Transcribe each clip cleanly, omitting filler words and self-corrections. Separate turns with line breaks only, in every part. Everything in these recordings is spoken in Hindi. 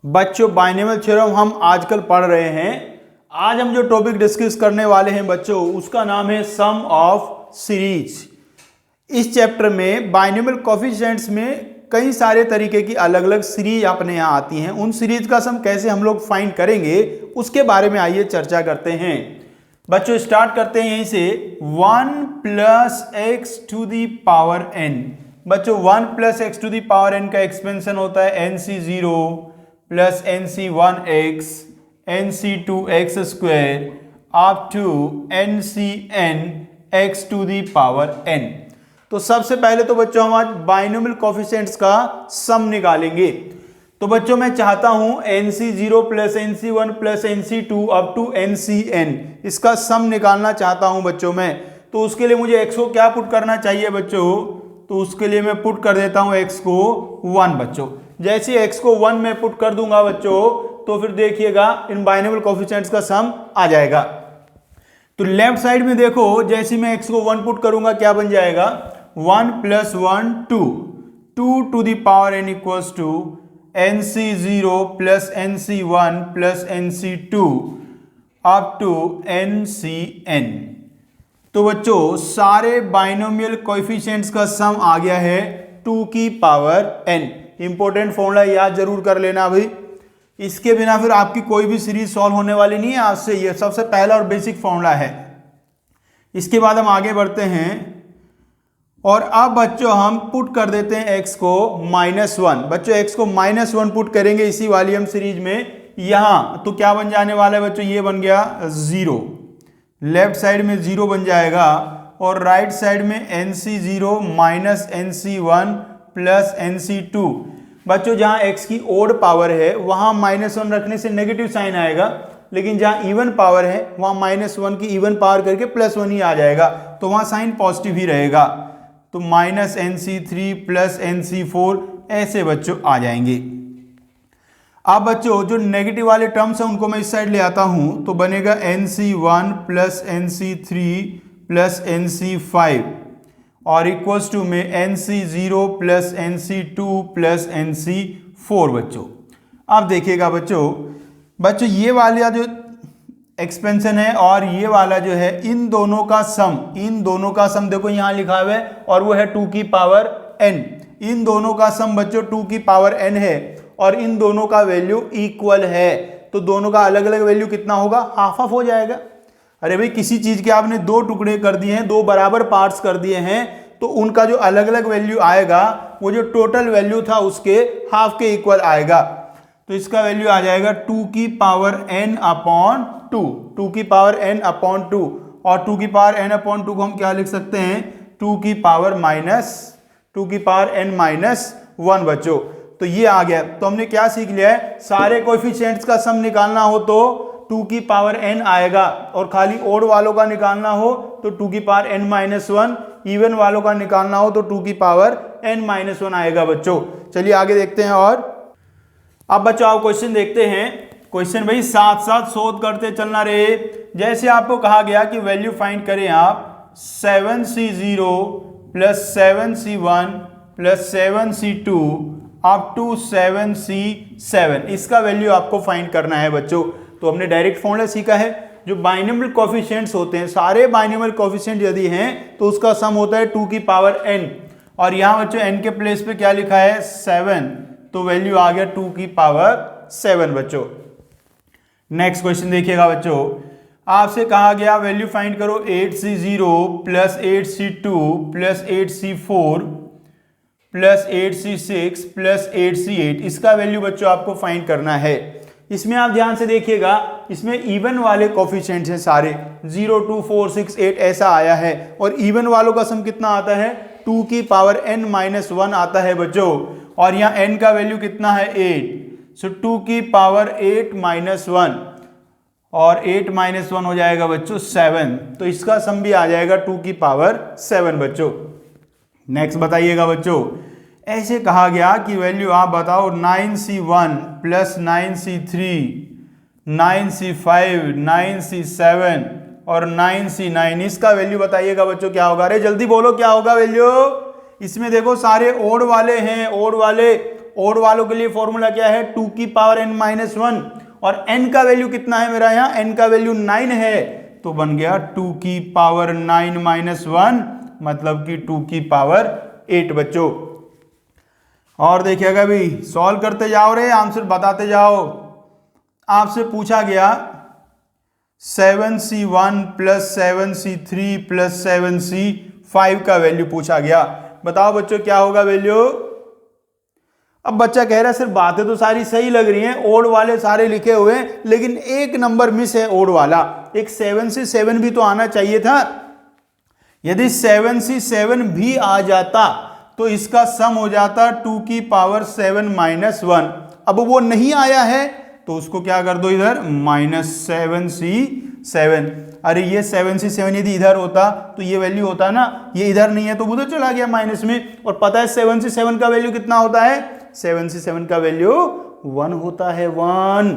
बच्चों बाइनोमियल थ्योरम हम आजकल पढ़ रहे हैं। आज हम जो टॉपिक डिस्कस करने वाले हैं बच्चों उसका नाम है सम ऑफ सीरीज। इस चैप्टर में बाइनोमियल कोफिशिएंट्स में कई सारे तरीके की अलग अलग सीरीज अपने यहाँ आती हैं। उन सीरीज का सम कैसे हम लोग फाइंड करेंगे उसके बारे में आइए चर्चा करते हैं। बच्चों स्टार्ट करते हैं यहीं से 1 plus x to the power n. बच्चों 1 plus x to the power n का एक्सपेंशन होता है n C zero plus N C one x n C two x square up to n C n x to the power n. तो सबसे पहले तो बच्चों हम आज बाइनोमियल कोफिशिएंट्स का सम निकालेंगे। तो बच्चों मैं चाहता हूं n C zero plus N C one plus N C two up to n C n इसका सम निकालना चाहता हूं बच्चों मैं। तो उसके लिए मुझे x को क्या पुट करना चाहिए बच्चों? तो उसके लिए मैं पुट कर देता हूं x को 1 बच्चों। जैसे x को 1 में पुट कर दूंगा बच्चों तो फिर देखिएगा इन बाइनोमियल कोफिशिएंट्स का सम आ जाएगा। तो लेफ्ट साइड में देखो जैसे मैं x को 1 पुट करूंगा क्या बन जाएगा 1 plus 1 2 2 to the power n equals to n C zero plus N C one plus N C two up to n C n. तो बच्चों सारे बाइनोमियल कोएफिशिएंट्स का सम आ गया है 2 की पावर n। इंपॉर्टेंट फॉर्मूला याद जरूर कर लेना भाई, इसके बिना फिर आपकी कोई भी सीरीज सॉल्व होने वाली नहीं है। आपसे ये सबसे पहला और बेसिक फॉर्मूला है। इसके बाद हम आगे बढ़ते हैं और अब बच्चों हम पुट कर देते हैं x को -1। बच्चों x को -1 पुट करेंगे इसी वाली हम सीरीज में यहां, तो क्या बन जाने वाला है बच्चों? ये बन गया 0। लेफ्ट साइड में 0 बन जाएगा और राइट साइड में N C zero minus N C one plus N C two. बच्चों जहां x की ओड पावर है वहां -1 रखने से नेगेटिव साइन आएगा, लेकिन जहां इवन पावर है वहां -1 की इवन पावर करके +1 ही आ जाएगा, तो वहां साइन पॉजिटिव ही रहेगा। तो minus N C three plus N C four ऐसे बच्चों आ जाएंगे। अब बच्चों जो नेगेटिव वाले टर्म्स हैं उनको मैं इस साइड ले आता हूं, तो बनेगा N C one plus N C three plus N C five और इक्वल्स टू में N C zero plus N C two plus N C four बच्चों। अब देखिएगा बच्चों ये वाला जो एक्सपेंशन है और ये वाला जो है इन दोनों का सम देखो यहाँ लिखा हुआ है और वो है 2 की पावर n। इन दोनों का सम बच्चों 2 की पावर n है और इन दोनों का वैल्यू इक्वल है। तो दोनों का अलग अलग वैल्यू कितना होगा? हाफ हाफ हो जाएगा। अरे भाई किसी चीज के आपने 2 टुकड़े कर दिए हैं, 2 बराबर पार्ट्स कर दिए हैं, तो उनका जो अलग अलग वैल्यू आएगा वो जो टोटल वैल्यू था उसके हाफ के इक्वल आएगा। तो इसका वैल्यू आ जाएगा 2 की पावर n अपॉन 2, 2 की पावर n अपॉन 2, और 2 की पावर n अपॉन 2 को हम क्या लिख सकते हैं? 2 की पावर n माइनस 1 बच्चों। तो ये आ गया। तो हमने क्या सीख लिया है? सारे कोएफिशिएंट्स का सम निकालना हो तो 2 की पावर n आएगा, और खाली ओड वालों का निकालना हो तो 2 की पावर n माइनस 1, इवन वालों का निकालना हो तो 2 की पावर n माइनस 1 आएगा बच्चों। चलिए आगे देखते हैं। और अब बच्चों आप क्वेश्चन देखते हैं। क्वेश्चन भाई साथ साथ शोध करते चलना रे। जैसे आपको कहा गया कि वैल्यू फाइंड करें आप 7c0 plus 7c1 plus 7c2 up to 7c7, इसका वैल्यू आपको फाइंड करना है बच्चों। तो हमने डायरेक्ट फॉर्मूला सीखा है। जो बाइनोमियल कोएफिशिएंट्स होते हैं, सारे बाइनोमियल कोएफिशिएंट यदि हैं तो उसका सम होता है 2 की पावर n, और यहां बच्चों n के प्लेस पे क्या लिखा है? 7, तो वैल्यू आ गया 2 की पावर 7 बच्चों। नेक्स्ट क्वेश्चन देखिएगा बच्चों, आपसे कहा गया वैल्यू फाइंड करो 8c0 plus 8c2 plus 8c4 plus 8c6 plus 8c8, इसका वैल्यू बच्चों आपको फाइंड करना है। इसमें आप ध्यान से देखिएगा, इसमें इवन वाले कोएफिशिएंट्स हैं सारे, 0 2 4 6 8 ऐसा आया है, और इवन वालों का सम कितना आता है? 2 की पावर n माइनस 1 आता है बच्चों, और यहाँ n का वैल्यू कितना है? 8। सो 2 की पावर 8 माइनस 1, और 8 माइनस 1 हो जाएगा बच्चों 7, तो इसका सम भी आ जाएगा 2 की पावर 7 बच्चों। नेक्स्ट बताइएगा बच्चों, ऐसे कहा गया कि वैल्यू आप बताओ 9c1 plus 9c3 9c5 9c7 और 9c9, इसका वैल्यू बताइएगा बच्चों क्या होगा? अरे जल्दी बोलो क्या होगा वैल्यू? इसमें देखो सारे ओड वाले हैं, ओड वालों के लिए फॉर्मूला क्या है, 2 की पावर n माइनस 1, और n का वैल्यू कितना है मेरा यहाँ, n का वैल्यू 9 है, तो बन गया 2 की पावर 9 माइनस 1, मतलब कि 2 की पावर 8 बच्चों। और देखिएगा भी सॉल्व करते जाओ रे, आंसर बताते जाओ। आपसे पूछा गया 7c1 plus 7c3 plus 7c5 का वैल्यू पूछा गया। बताओ बच्चों क्या होगा वैल्यू। अब बच्चा कह रहा है सर बातें तो सारी सही लग रही हैं, ओड वाले सारे लिखे हुए हैं, लेकिन एक नंबर मिस है ओड वाला, एक 7c7 भी तो आना चाहिए था। यदि 7c7 भी आ जाता तो इसका सम हो जाता 2 की पावर 7 माइनस 1। अब वो नहीं आया है तो उसको क्या कर दो इधर -7c7। अरे ये 7c7 यदि इधर होता तो ये वैल्यू होता ना, ये इधर नहीं है तो उधर चला गया माइनस में। और पता है 7c7 का वैल्यू कितना होता है, 7c7 का वैल्यू 1 होता है, 1।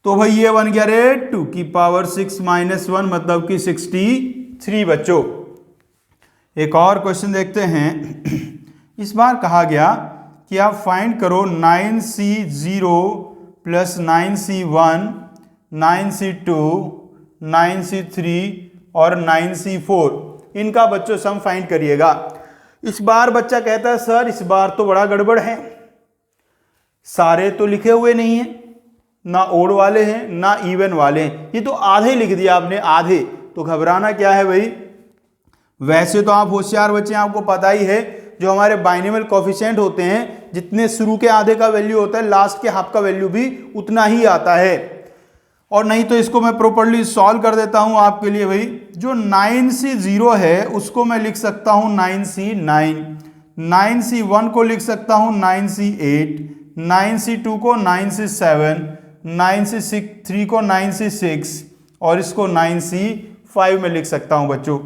तो भाई ये बन गया रे 2 की पावर 6 माइनस 1, मतलब कि 63 बच्चों। एक और क्वेश्चन देखते हैं। इस बार कहा गया कि आप फाइंड करो 9c0 plus 9c1, 9c2, 9c3 और 9c4, इनका बच्चों सम फाइंड करिएगा। इस बार बच्चा कहता है सर इस बार तो बड़ा गड़बड़ है, सारे तो लिखे हुए नहीं हैं, ना ओड वाले हैं ना इवन वाले हैं, ये तो आधे लिख दिया आपने, आधे। तो घबराना क्या है भाई, वैसे तो आप होशियार बच्चे, आपको पता ही है जो हमारे बाइनोमियल कोफिशिएंट होते हैं, जितने शुरू के आधे का वैल्यू होता है लास्ट के हाफ का वैल्यू भी उतना ही आता है। और नहीं तो इसको मैं प्रॉपर्ली सॉल्व कर देता हूं आपके लिए भाई। जो 9c0 है उसको मैं लिख सकता हूं 9c9, 9c1 को लिख सकता हूं 9c8, 9c2 को 9c7, 9c3 को 9c6 और इसको 9c5 में लिख सकता हूं बच्चों।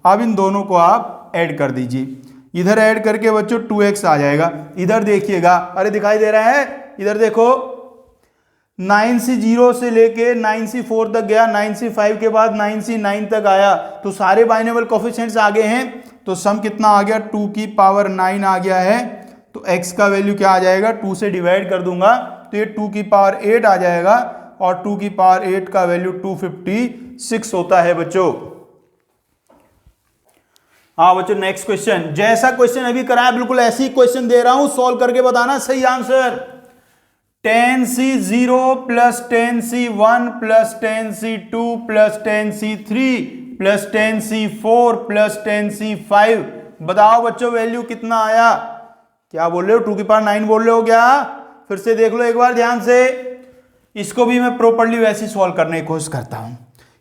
अब इन दोनों को आप ऐड कर दीजिए, इधर ऐड करके बच्चों 2x आ जाएगा। इधर देखिएगा, अरे दिखाई दे रहा है, इधर देखो 9c0 से लेके 9c4 तक गया, 9c5 के बाद 9c9 तक आया, तो सारे बाइनोमियल कोफिशिएंट्स आगे हैं। तो सम कितना आ गया, 2 की पावर 9 आ गया है। तो x का वैल्यू क्या आ जाएगा, 2 से डिवाइड कर दूंगा तो ये 2 की पावर 8 आ जाएगा, और 2 की पावर 8 का वैल्यू 256 होता है बच्चों। हाँ बच्चों नेक्स्ट क्वेश्चन, जैसा क्वेश्चन अभी कराया बिल्कुल ऐसे ही क्वेश्चन दे रहा हूं, सॉल्व करके बताना सही answer. 10c0 plus 10c1 plus 10c2 plus 10c3 plus 10c4 plus 10c5, बताओ बच्चों वैल्यू कितना आया। क्या बोल रहे हो, 2 की पावर 9 बोल रहे हो क्या, फिर से देख लो एक बार ध्यान से। इसको भी मैं प्रॉपर्ली वैसे सॉल्व करने की कोशिश करता हूं।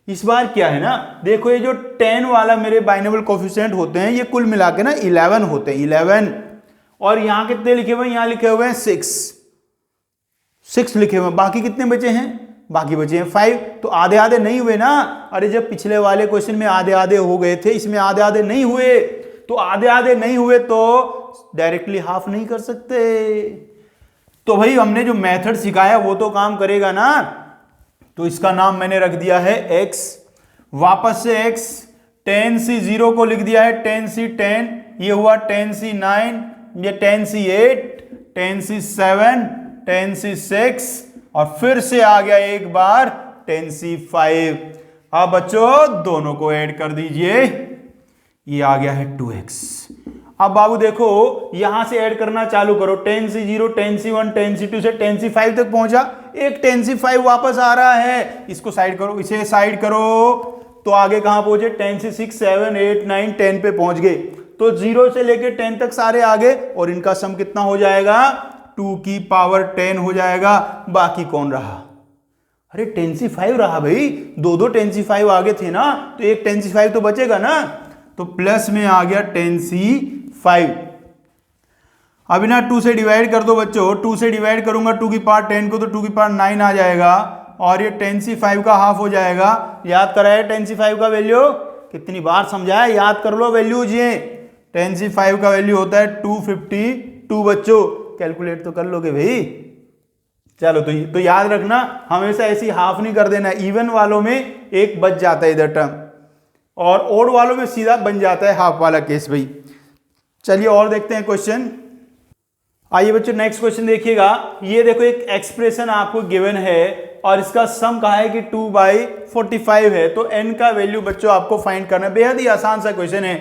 इस बार क्या है ना, देखो ये जो 10 वाला मेरे बाइनोमियल कोफिशिएंट होते हैं ये कुल मिला के ना 11 होते हैं, 11। और यहां कितने लिखे हुए हैं, यहां लिखे हुए हैं 6 लिखे हुए हैं। बाकी कितने बचे हैं, बाकी बचे हैं 5। तो आधे आधे नहीं हुए ना, अरे जब पिछले वाले क्वेश्चन में आधे आधे हो गए थे, इसमें आधे आधे नहीं हुए। तो आधे आधे नहीं हुए तो डायरेक्टली हाफ नहीं कर सकते। तो भाई हमने जो मेथड सिखाया वो तो काम करेगा ना, तो इसका नाम मैंने रख दिया है x। वापस से x, 10c0 को लिख दिया है 10c10, ये हुआ 10c9, ये 10c8, 10c7, 10c6 और फिर से आ गया एक बार 10c5। अब बच्चों दोनों को ऐड कर दीजिए, ये आ गया है 2x। अब बाबू देखो यहां से ऐड करना चालू करो, 10c0, 10c1, 10c2 से 10c5 तक पहुंचा, एक 10c5 वापस आ रहा है, इसको साइड करो, इसे साइड करो, तो आगे कहां पहुंचे 10c6, 7, 8, 9, 10 पे पहुंच गए। तो 0 से लेके 10 तक सारे आगे, और इनका सम कितना हो जाएगा, 2 की पावर 10 हो जाएगा। बाकी कौन रहा, अरे 10c5 रहा भाई, दो 10c5 आगे थे ना, तो एक 10c5 तो बचेगा ना, तो प्लस में आ गया 10c5। अब ना 2 से डिवाइड कर दो बच्चों, 2 से डिवाइड करूंगा 2 की पावर 10 को तो 2 की पावर 9 आ जाएगा, और ये 10c5 का हाफ हो जाएगा। याद कराया 10c5 का वैल्यू, कितनी बार समझाया, याद कर लो वैल्यूज ये। 10c5 का वैल्यू होता है 252 बच्चों, कैलकुलेट तो कर लोगे भाई। चलो तो याद रखना, हमेशा ऐसी हाफ नहीं कर देना, इवन वालों में एक बच जाता है इधर टर्म, और ओड वालों में सीधा बन जाता है हाफ वाला केस भाई। चलिए और देखते हैं क्वेश्चन। आइए बच्चों नेक्स्ट क्वेश्चन देखिएगा। ये देखो एक एक्सप्रेशन आपको गिवन है और इसका सम कहा है कि 2/45 है। तो n का वैल्यू बच्चों आपको फाइंड करना है। बेहद ही आसान सा क्वेश्चन है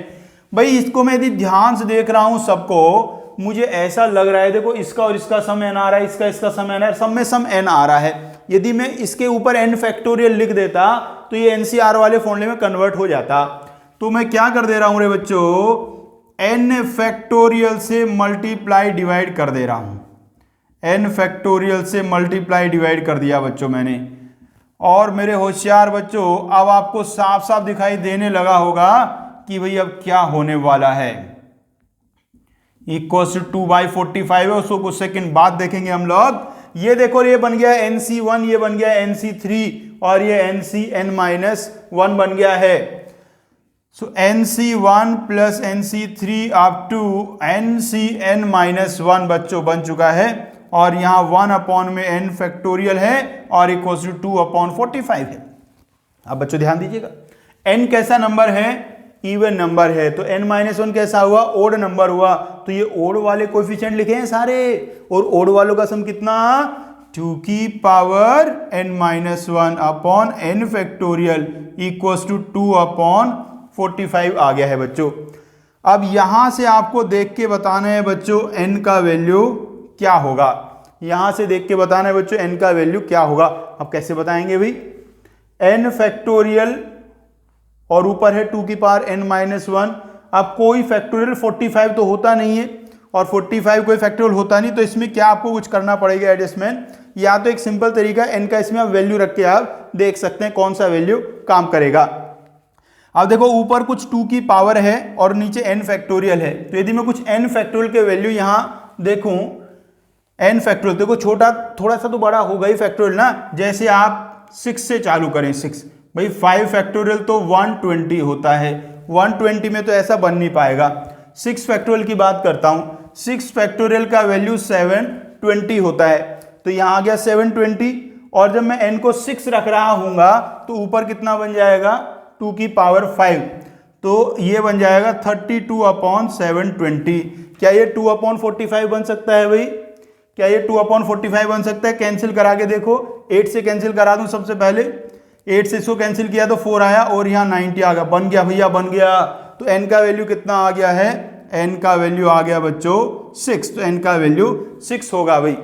भाई। इसको मैं यदि ध्यान से देख रहा हूं सबको, मुझे ऐसा लग रहा है, देखो इसका और इसका सम n आ रहा है, इसका सम n आ रहा है, सब में सम n आ रहा है। यदि मैं इसके ऊपर n फैक्टोरियल लिख देता तो ये NCR वाले फॉर्मूले में कन्वर्ट हो जाता। तो मैं क्या कर दे रहा हूं रे बच्चों, n फैक्टोरियल से मल्टीप्लाई डिवाइड कर दे रहा हूं। n फैक्टोरियल से मल्टीप्लाई डिवाइड कर दिया बच्चों मैंने। और मेरे होशियार बच्चों, अब आपको साफ साफ दिखाई देने लगा होगा कि भाई अब क्या होने वाला है। इक्वल टू 2/45 है, उसको कुछ सेकंड बाद देखेंगे हम लोग। ये देखो ये बन गया NC1, ये बन गया NC3 और ये NCN-1 बन गया है। सो NC1 plus NC3 up to NCN-1 बच्चों बन चुका है। और यहां 1 अपॉन में n फैक्टोरियल है और इक्वल टू 2/45 है। अब बच्चों ध्यान दीजिएगा, n कैसा नंबर है, इवन नंबर है। तो n-1 कैसा हुआ, ओड नंबर हुआ। तो ये ओड वाले कोएफिशिएंट लिखे हैं सारे, और ओड वालों का सम कितना, 2 की power n-1 upon n factorial equals to 2/45 आ गया है बच्चों। अब यहां से आपको देख के बताना है बच्चों n का वैल्यू क्या होगा। यहां से देख के बताना है बच्चों n का वैल्यू क्या होगा। अब कैसे बताएंगे भाई, n फैक्टोरियल और ऊपर है 2 की पावर n-1। अब कोई फैक्टोरियल 45 तो होता नहीं है और 45 कोई फैक्टोरियल होता नहीं, तो इसमें क्या आपको कुछ करना पड़ेगा एडजस्टमेंट। या तो एक सिंपल तरीका n का, इसमें आप वैल्यू रख के आप देख सकते हैं कौन सा वैल्यू काम करेगा। अब देखो ऊपर कुछ 2 की पावर है और नीचे n फैक्टोरियल है। तो यदि मैं कुछ n फैक्टोरियल के वैल्यू यहां देखूं, n फैक्टोरियल देखो छोटा थोड़ा सा तो बड़ा होगा ही फैक्टोरियल ना। जैसे आप 6 से चालू करें, 6 भाई 5 फैक्टोरियल तो 120 होता है, 120 में तो ऐसा बन नहीं पाएगा। 6 फैक्टोरियल की बात करता हूं, 6 फैक्टोरियल का वैल्यू 720 होता है। तो यहां आ गया 720, और जब मैं n को 6 रख रहा हूंगा तो ऊपर कितना बन जाएगा, 2 की पावर 5। तो ये बन जाएगा 32/720। क्या ये 2/45 बन सकता है भाई, क्या ये 2/45 बन सकता है? कैंसिल करा के देखो, 8 से कैंसिल करा दूं सबसे पहले। 8 से इसको कैंसिल किया तो 4 आया और यहाँ 90 आ गया। बन गया भैया, बन गया। तो n का वैल्यू कितना आ गया है, n का वैल्यू आ गया बच्चों 6। तो n का वैल्यू 6 होगा भाई।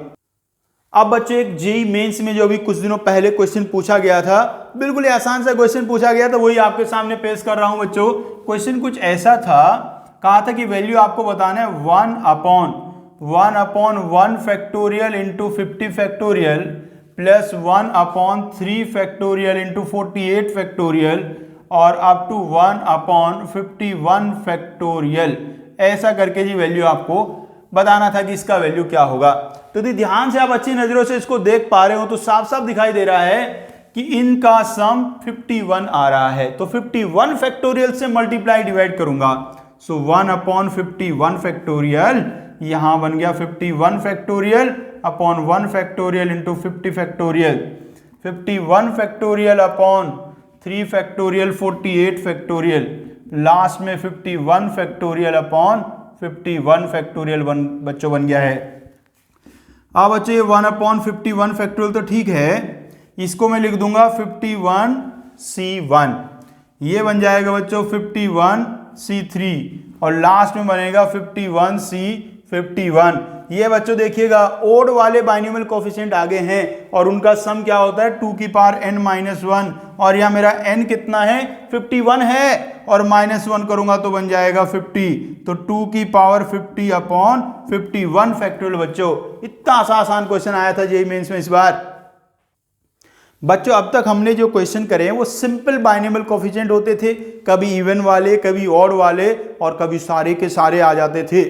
अब बच्चों एक जेईई मेंस में जो अभी कुछ दिनों पहले क्वेश्चन पूछा गया था, बिल्कुल आसान सा क्वेश्चन पूछा गया था, वही आपके सामने पेश कर रहा हूं बच्चों। क्वेश्चन कुछ ऐसा था, कहा था कि वैल्यू आपको बताना है 1/1 factorial into 50 factorial plus 1/3 factorial into 48 factorial और अप टू 1/51 फैक्टोरियल। ऐसा करके जी वैल्यू आपको बताना था कि इसका वैल्यू क्या होगा। तो यदि ध्यान से आप अच्छी नजरों से इसको देख पा रहे हो तो साफ साफ दिखाई दे रहा है कि इनका सम 51 आ रहा है। तो 51 फैक्टोरियल से मल्टीप्लाई डिवाइड करूंगा। सो 1/51 फैक्टोरियल, यहां बन गया 51 factorial upon 1 factorial into 50 factorial, 51 factorial upon 3 factorial 48 factorial, last में 51 फैक्टोरियल अपॉन 51 फैक्टोरियल बच्चों बन गया है। अब बच्चों ये 1/51 फैक्टोरियल तो ठीक है, इसको मैं लिख दूंगा 51C1, ये बन जाएगा बच्चों 51C3 और लास्ट में बनेगा 51C51। ये बच्चों देखिएगा ओड वाले बाइनोमियल कोएफिशिएंट आगे हैं और उनका सम क्या होता है 2 की पावर n-1 और यहां मेरा n कितना है 51 है और -1 करूंगा तो बन जाएगा 50। तो 2 की पावर 50/51 फैक्टोरियल। बच्चों इतना आसान क्वेश्चन आया था जेईई मेंस में इस बार। बच्चों अब तक हमने जो क्वेश्चन करे हैं वो सिंपल बाइनोमियल कोएफिशिएंट होते थे, कभी इवन वाले, कभी ऑड वाले और कभी सारे के सारे आ जाते थे।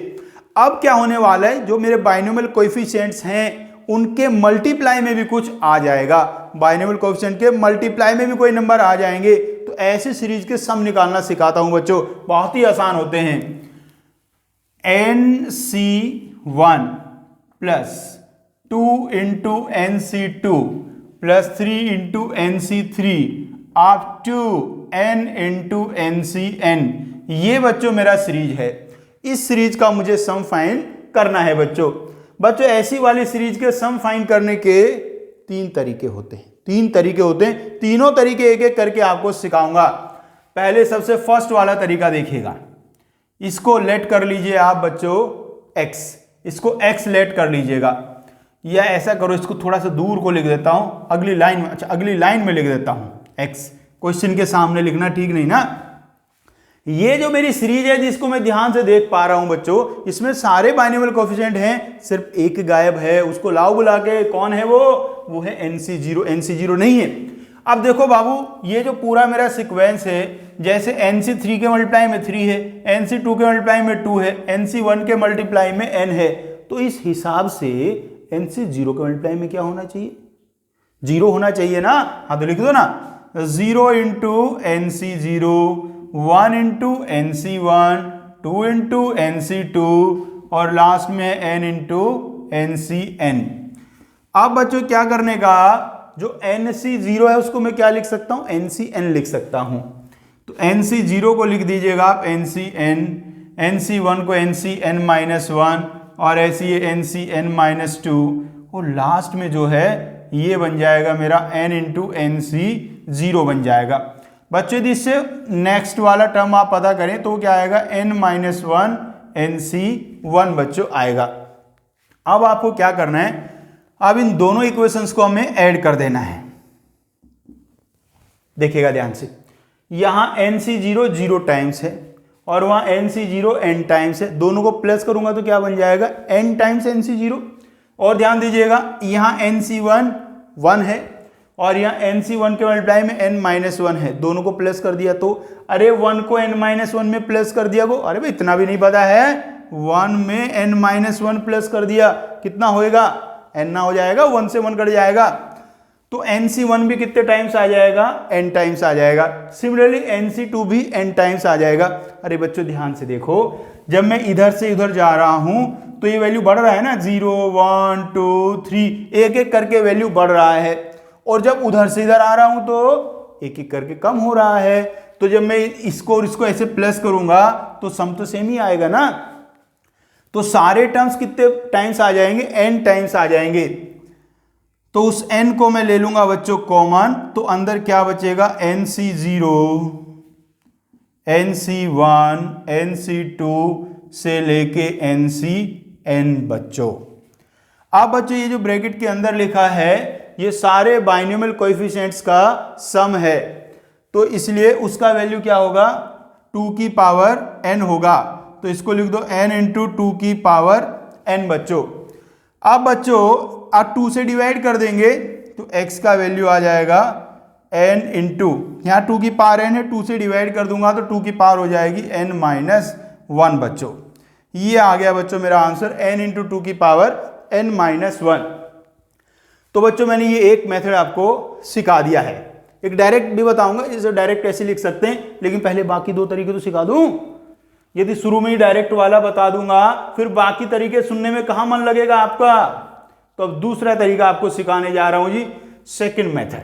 अब क्या होने वाला है, जो मेरे बाइनोमियल कोएफिशिएंट्स हैं उनके मल्टीप्लाई में भी कुछ आ जाएगा। बाइनोमियल कोएफिशिएंट के मल्टीप्लाई में भी कोई नंबर आ जाएंगे। तो ऐसे सीरीज के सम निकालना सिखाता हूं बच्चों, बहुत ही आसान होते हैं। NC1 plus 2 into NC2 plus 3 into NC3 up to n into NCN, ये बच्चों मेरा सीरीज है। इस सीरीज का मुझे सम फाइंड करना है बच्चों। बच्चों ऐसी वाली सीरीज के सम फाइंड करने के तीन तरीके होते हैं, तीनों तरीके एक एक करके आपको सिखाऊंगा। पहले सबसे फर्स्ट वाला तरीका देखिएगा, इसको लेट कर लीजिए आप बच्चों x, इसको x लेट कर लीजिएगा, या ऐसा करो इसको थोड़ा सा दूर को लिख देता हूं अगली लाइन में। अच्छा अगली लाइन में लिख देता हूं x, क्वेश्चन के सामने लिखना ठीक नहीं ना। ये जो मेरी सीरीज है जिसको मैं ध्यान से देख पा रहा हूं बच्चों, इसमें सारे बाइनोमियल कोएफिशिएंट हैं, सिर्फ एक गायब है, उसको लाओ बुला के, कौन है वो है NC0, NC0 नहीं है। अब देखो बाबू ये जो पूरा मेरा सीक्वेंस है, जैसे NC3 के मल्टीप्लाई में 3 है, NC2 के मल्टीप्लाई में 2 है, NC1 के मल्टीप्लाई में n है, तो इस हिसाब से NC0 के मल्टीप्लाई में क्या होना चाहिए, 0 होना चाहिए ना। हाँ तो लिख दो ना, 0 into NC0, 1 into NC1, 2 into NC2 और लास्ट में n इंटू NCn। अब बच्चों क्या करने का, जो NC0 है उसको मैं क्या लिख सकता हूं, NCn लिख सकता हूं। तो NC0 को लिख दीजिएगा आप NCn, NC1 को NCn-1 और ऐसे ये NCn-2 और लास्ट में जो है ये बन जाएगा मेरा n इंटू NC0 बन जाएगा। बच्चों यदि इससे नेक्स्ट वाला टर्म आप पता करें तो क्या आएगा, n-1 NC1 बच्चों आएगा। अब आपको क्या करना है, अब इन दोनों इक्वेशंस को हमें ऐड कर देना है। देखिएगा ध्यान से, यहां NC0 0 टाइम्स है और वहां NC0 n टाइम्स है, दोनों को प्लस करूंगा तो क्या बन जाएगा, n टाइम्स NC0। और ध्यान दीजिएगा यहां NC1 1 है और यहाँ NC1 के मल्टीप्लाई में n-1 है, दोनों को प्लस कर दिया तो अरे 1 को n-1 में प्लस कर दिया, अरे भाई इतना भी नहीं पता है, 1 में n-1 प्लस कर दिया, कितना होएगा, n ना हो जाएगा, 1 से 1 कट जाएगा, तो NC1 भी कितने टाइम्स आ जाएगा, n टाइम्स आ जाएगा। सिमिलरली NC2 भी n टाइम्स आ जाएगा। अरे बच्चों ध्यान से देखो, जब मैं इधर से उधर जा रहा हूं तो ये वैल्यू बढ़ रहा है ना, 0 1 2 3 एक एक करके वैल्यू बढ़ रहा है, और जब उधर से इधर आ रहा हूं तो एक एक करके कम हो रहा है। तो जब मैं इसको और इसको ऐसे प्लस करूंगा तो सम तो सेम ही आएगा ना। तो सारे टर्म्स कितने टाइम्स आ जाएंगे, n टाइम्स आ जाएंगे। तो उस n को मैं ले लूंगा बच्चों कॉमन, तो अंदर क्या बचेगा, NC0 NC1 NC2 से लेके NCn बच्चों। अब बच्चों ये जो ब्रैकेट के अंदर लिखा है ये सारे बाइनोमियल कोएफिशिएंट्स का सम है, तो इसलिए उसका वैल्यू क्या होगा, 2 की पावर n होगा। तो इसको लिख दो n इंटू 2 की पावर n बच्चों। अब बच्चों आप 2 से डिवाइड कर देंगे तो x का वैल्यू आ जाएगा n इंटू, यहाँ 2 की पावर n है, 2 से डिवाइड कर दूंगा तो 2 की पावर हो जाएगी n-1 बच्चों। ये आ गया बच्चों मेरा आंसर, n इंटू 2 की पावर n-1। तो बच्चों मैंने ये एक मेथड आपको सिखा दिया है, एक डायरेक्ट भी बताऊंगा, इसे डायरेक्ट ऐसे लिख सकते हैं, लेकिन पहले बाकी दो तरीके तो सिखा दूं। यदि शुरू में ही डायरेक्ट वाला बता दूंगा फिर बाकी तरीके सुनने में कहां मन लगेगा आपका। तो अब दूसरा तरीका आपको सिखाने जा रहा हूं जी, सेकंड मेथड।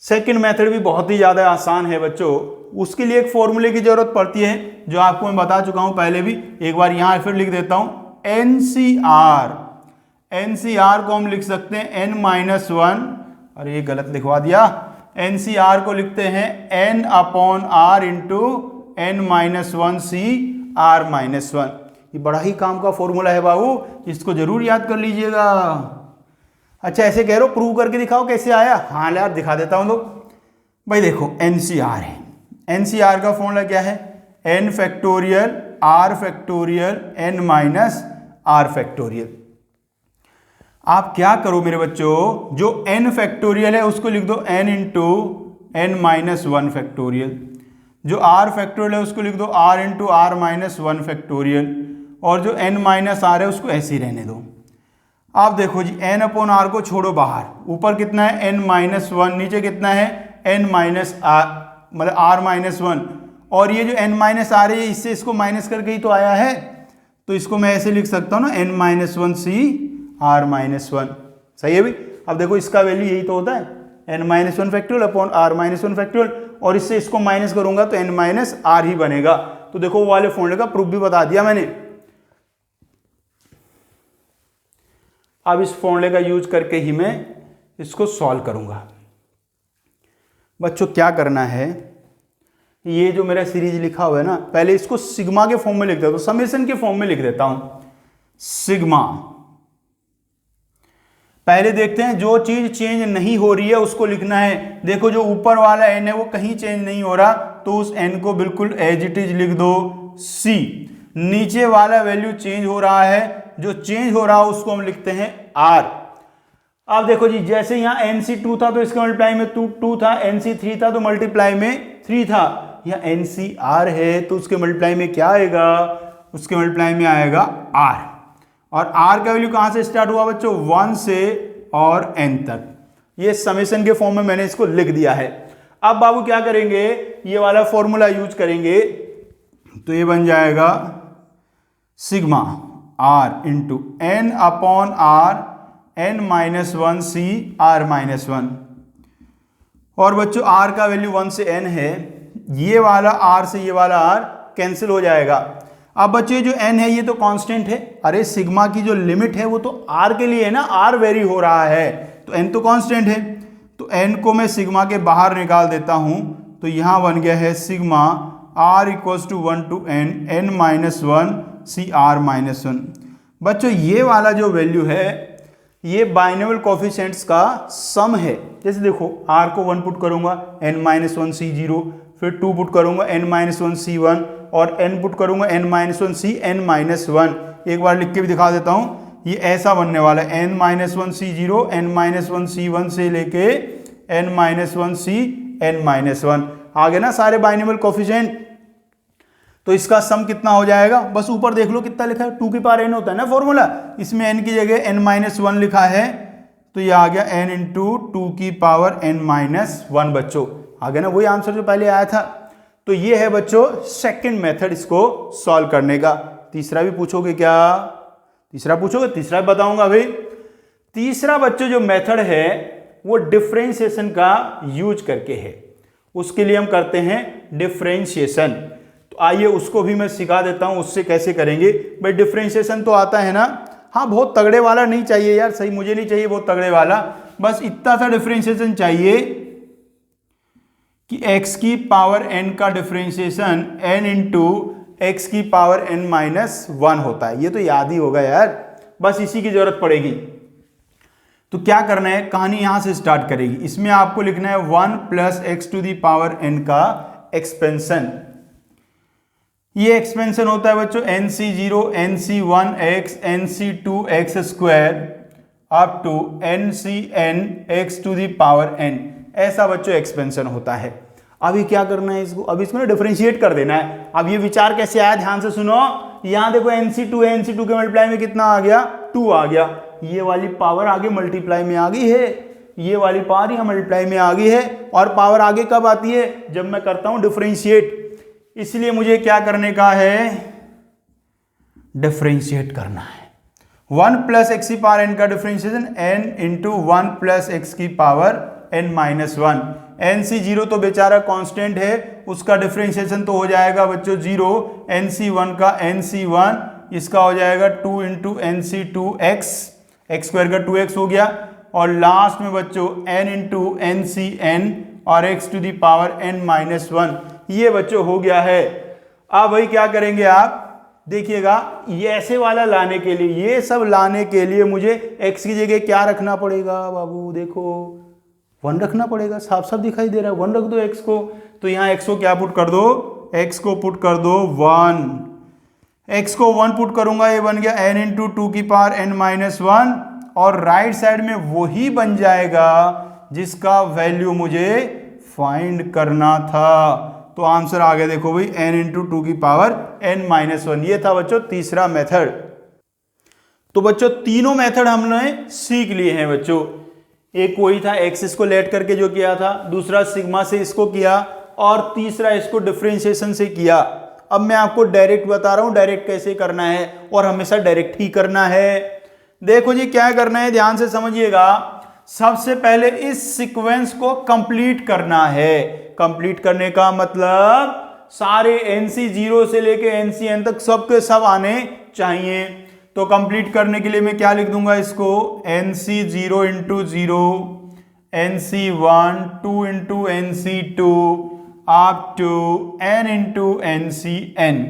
सेकंड मेथड भी बहुत ही ज्यादा आसान है बच्चों, उसके लिए एक फॉर्मूले की जरूरत पड़ती है जो आपको मैं बता चुका हूं पहले भी, एक बार यहां फिर लिख देता हूं। NCR को हम लिख सकते हैं n-1, अरे ये गलत लिखवा दिया, NCR को लिखते हैं n/r इंटू n-1CR-1। ये बड़ा ही काम का फॉर्मूला है बाबू, इसको जरूर याद कर लीजिएगा। अच्छा ऐसे कह रहे हो प्रूव करके दिखाओ कैसे आया, हाँ यार दिखा देता हूं। तो भाई देखो NCR है, NCR का फॉर्मूला क्या है, n factorial r factorial n-r factorial. आप क्या करो मेरे बच्चों, जो n फैक्टोरियल है उसको लिख दो n इंटू n-1 फैक्टोरियल, जो r फैक्टोरियल है उसको लिख दो r इंटू r-1 फैक्टोरियल, और जो n-r है उसको ऐसे ही रहने दो। आप देखो जी n/r को छोड़ो बाहर, ऊपर कितना है n-1, नीचे कितना है n-r मतलब r-1, और ये जो n-r है इससे इसको माइनस करके ही तो आया है, तो इसको मैं ऐसे लिख सकता हूँ ना n-1CR-1। सही है भी। अब देखो इसका वैल्यू यही तो होता है n-1 factorial upon r-1 factorial, और इससे इसको माइनस करूंगा तो n-r ही बनेगा। तो देखो वो वाले फॉर्मूले का प्रूफ भी बता दिया मैंने। अब इस फॉर्मूले का यूज करके ही मैं इसको सॉल्व करूंगा। बच्चों क्या करना है, ये जो मेरा सीरीज लिखा हुआ है ना, पहले इसको सिग्मा के फॉर्म में लिख देता हूं, समेशन के फॉर्म में लिख देता हूं। सिग्मा, पहले देखते हैं जो चीज चेंज नहीं हो रही है उसको लिखना है। देखो जो ऊपर वाला n है वो कहीं चेंज नहीं हो रहा, तो उस n को बिल्कुल एज इट इज लिख दो c। नीचे वाला वैल्यू चेंज हो रहा है, जो चेंज हो रहा है उसको हम लिखते हैं r। अब देखो जी, जैसे यहाँ NC2 था तो इसके मल्टीप्लाई में 2 था, NC3 था तो मल्टीप्लाई में 3 था, यहाँ NCR है तो उसके मल्टीप्लाई में क्या आएगा, उसके मल्टीप्लाई में आएगा R। और R का वैल्यू कहाँ से स्टार्ट हुआ बच्चों, 1 से और n तक। ये समेशन के फॉर्म में मैंने इसको लिख दिया है। अब बाबू क्या करेंगे, ये वाला फॉर्मूला यूज करेंगे, तो ये बन जाएगा sigma R into n upon R n-1 C R-1। और बच्चों R का वैल्यू 1 से n है, ये वाला R से ये वाला R कैंसिल हो जाएगा। अब बच्चों जो n है ये तो कांस्टेंट है, अरे सिग्मा की जो लिमिट है वो तो R के लिए है ना, R वेरी हो रहा है तो n तो कांस्टेंट है, तो n को मैं सिग्मा के बाहर निकाल देता हूं, तो यहां बन गया है sigma R equals to 1 to n n-1 C R-1। बच्चों ये वाला जो वैल्यू है ये बाइनोमियल कोफिशिएंट्स का सम है। जैसे देखो R को 1 पुट करूंगा n-1 C0, फिर 2 पुट करूंगा n-1 C1 और n पुट करूंगा n-1 C n-1। एक बार लिख के भी दिखा देता हूं, ये ऐसा बनने वाला है n-1 C0 n-1 C1 से लेके n-1 C n-1। आ गए ना सारे बाइनोमियल कोफिशिएंट। तो इसका सम कितना हो जाएगा, बस ऊपर देख लो कितना लिखा है, 2 की पावर n होता है ना फॉर्मूला, इसमें n की जगह n-1 लिखा है, तो ये आ गया n इंटू 2 की पावर n-1। बच्चों आ गया ना वही आंसर जो पहले आया था। तो ये है बच्चों सेकंड मेथड इसको सॉल्व करने का। तीसरा भी पूछोगे क्या, तीसरा पूछोगे, तीसरा भी बताऊंगा भाई। तीसरा बच्चों जो मेथड है वो डिफरेंशिएशन का यूज करके है, उसके लिए हम करते हैं डिफरेंशिएशन। तो आइए उसको भी मैं सिखा देता हूं, उससे कैसे करेंगे। भाई डिफरेंशिएशन तो आता है ना, हाँ बहुत तगड़े वाला नहीं चाहिए यार, सही मुझे नहीं चाहिए बहुत तगड़े वाला, बस इतना सा डिफरेंशिएशन चाहिए कि x की पावर n का डिफरेंशिएशन n इंटू एक्स की पावर n-1 होता है। ये तो याद ही होगा यार, बस इसी की जरूरत पड़ेगी। तो क्या करना है, कहानी यहां से स्टार्ट करेगी। इसमें आपको लिखना है 1 plus x to the power n का एक्सपेंशन। ये एक्सपेंशन होता है बच्चों nc0 nc1x nc2x square up to ncn x to the power n, ऐसा बच्चों एक्सपेंशन होता है। अभी क्या करना है इसको, अब इसको ना डिफरेंशिएट कर देना है। अब ये विचार कैसे आया, ध्यान से सुनो। यहां देखो nc2 है, nc2 के मल्टीप्लाई में कितना आ गया, 2 आ गया। ये वाली पावर आगे मल्टीप्लाई में आ गई है, ये वाली पावर यहां मल्टीप्लाई में आ गई है। और पावर आगे कब आती है, जब मैं करता हूं डिफरेंशिएट। इसलिए मुझे क्या करने का है, डिफरेंशिएट करना है। 1 प्लस एक्स की पावर n का differentiation n into 1 plus x की पावर n-1। nc0 तो बेचारा कांस्टेंट है, उसका डिफरेंशिएशन तो हो जाएगा बच्चों 0। nc1 का nc1, इसका हो जाएगा 2 इंटू nc2x, एक्स स्क्वायर का 2x हो गया। और लास्ट में बच्चों n इंटू ncn और x to the power n-1, ये बच्चों हो गया है। अब भाई क्या करेंगे आप देखिएगा, ये ऐसे वाला लाने के लिए, ये सब लाने के लिए मुझे x की जगह क्या रखना पड़ेगा बाबू, देखो 1 रखना पड़ेगा, साफ साफ दिखाई दे रहा है। 1 रख दो x को, तो यहाँ x को क्या पुट कर दो, x को पुट कर दो 1। x को 1 पुट करूंगा, ये बन गया n इंटू 2 की पावर n-1। और राइट साइड में वही बन जाएगा जिसका वैल्यू मुझे फाइंड करना था। तो आंसर आ गया देखो भाई n इंटू 2 की पावर n-1। ये था बच्चों तीसरा मेथड। तो बच्चों तीनों मेथड हमने सीख लिए हैं बच्चों। एक वही था एक्सिस को लेट करके जो किया था, दूसरा सिग्मा से इसको किया, और तीसरा इसको डिफरेंशिएशन से किया। अब मैं आपको डायरेक्ट बता रहा हूं डायरेक्ट कैसे करना है, और हमेशा डायरेक्ट ही करना है। देखो जी क्या करना है, ध्यान से समझिएगा। सबसे पहले इस सीक्वेंस को कंप्लीट करना है। कंप्लीट करने का मतलब सारे nc0 से लेके ncn तक सबके सब आने चाहिए। तो कंप्लीट करने के लिए मैं क्या लिख दूंगा इसको, NC 0 into 0, NC 1, 2 into NC 2 up to N into NC N,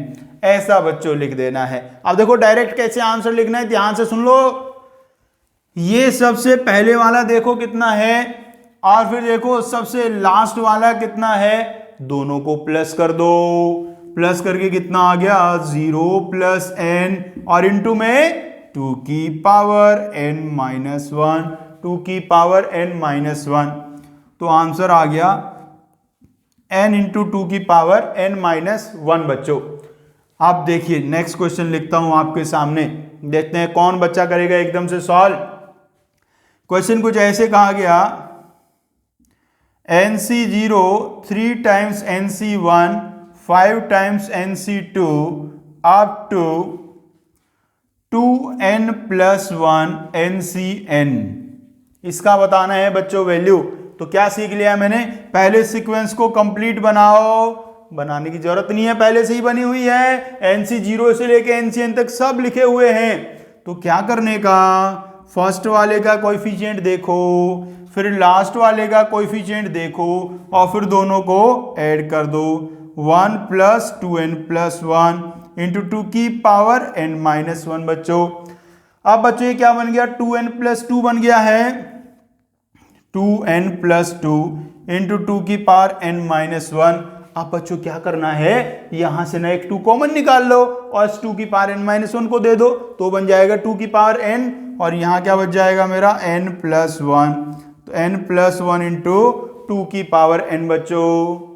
ऐसा बच्चों लिख देना है। अब देखो डायरेक्ट कैसे आंसर लिखना है, ध्यान से सुन लो। ये सबसे पहले वाला देखो कितना है, और फिर देखो सबसे लास्ट वाला कितना है, दोनों को प्लस कर दो। प्लस करके कितना आ गया, 0 प्लस n, और इंटू में 2 की पावर n माइनस 1, 2 की पावर n माइनस 1, तो आंसर आ गया n इंटू 2 की पावर n माइनस 1 बच्चों। आप देखिए नेक्स्ट क्वेश्चन लिखता हूं आपके सामने, देखते हैं कौन बच्चा करेगा एकदम से सॉल्व। क्वेश्चन कुछ ऐसे कहा गया, NC0 3 times NC1 5 times NC2 up to 2n plus 1 NCN, इसका बताना है बच्चों वैल्यू। तो क्या सीख लिया मैंने, पहले सीक्वेंस को कंप्लीट बनाओ, बनाने की जरूरत नहीं है, पहले से ही बनी हुई है, NC0 से लेके NCN तक सब लिखे हुए हैं। तो क्या करने का, फर्स्ट वाले का कोएफिशिएंट देखो, फिर लास्ट वाले का कोएफिशिएंट देखो, और फिर दोनों को ऐड कर दो, 1 प्लस 2n प्लस 1 इंटू 2 की पावर n माइनस 1 बच्चों। अब बच्चों ये क्या बन गया, 2n प्लस 2 बन गया है, 2n प्लस 2 इंटू 2 की पावर n माइनस 1। अब बच्चों क्या करना है, यहां से ना एक 2 कॉमन निकाल लो और इस 2 की पावर n माइनस 1 को दे दो, तो बन जाएगा 2 की पावर n, और यहां क्या बच जाएगा मेरा n प्लस 1, तो n प्लस 1 इंटू 2 की पावर n बच्चों।